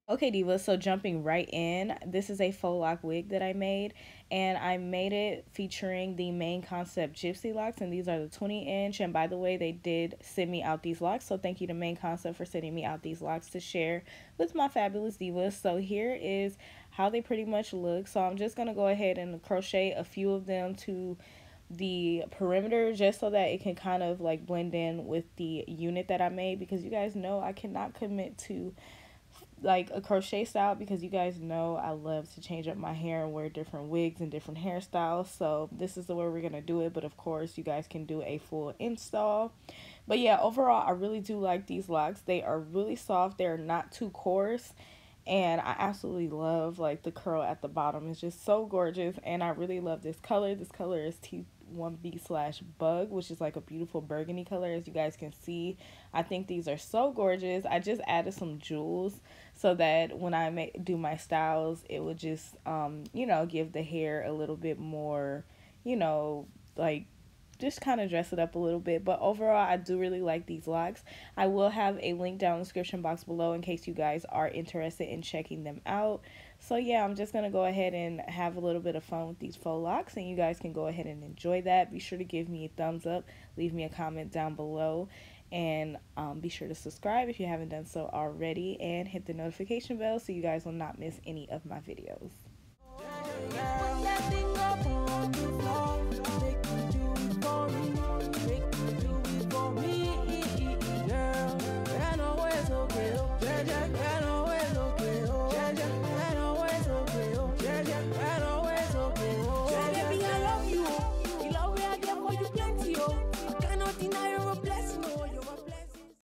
Okay, Diva, so jumping right in, this is a faux lock wig that I made, and I made it featuring the main concept Gypsy Locs, and these are the 20-inch, and by the way, they did send me out these locks, so thank you to main concept for sending me out these locks to share with my fabulous divas. So here is how they pretty much look. So I'm just going to go ahead and crochet a few of them to the perimeter just so that it can kind of like blend in with the unit that I made, because you guys know I cannot commit to like a crochet style, because you guys know I love to change up my hair and wear different wigs and different hairstyles. So this is the way we're gonna do it, but of course you guys can do a full install. But yeah, overall I really do like these locks. They are really soft, they're not too coarse, and I absolutely love like the curl at the bottom. It's just so gorgeous, and I really love this color. This color is T1B/bug, which is like a beautiful burgundy color, as you guys can see. I think these are so gorgeous. I just added some jewels so that when I do my styles, it would just you know, give the hair a little bit more, you know, like just kind of dress it up a little bit. But overall, I do really like these locks. I will have a link down in the description box below in case you guys are interested in checking them out. So yeah, I'm just gonna go ahead and have a little bit of fun with these faux locks, and you guys can go ahead and enjoy that. Be sure to give me a thumbs up, leave me a comment down below, and be sure to subscribe if you haven't done so already, and hit the notification bell so you guys will not miss any of my videos. Baby, I love you. You love me, I get for you plenty, oh. I cannot deny you.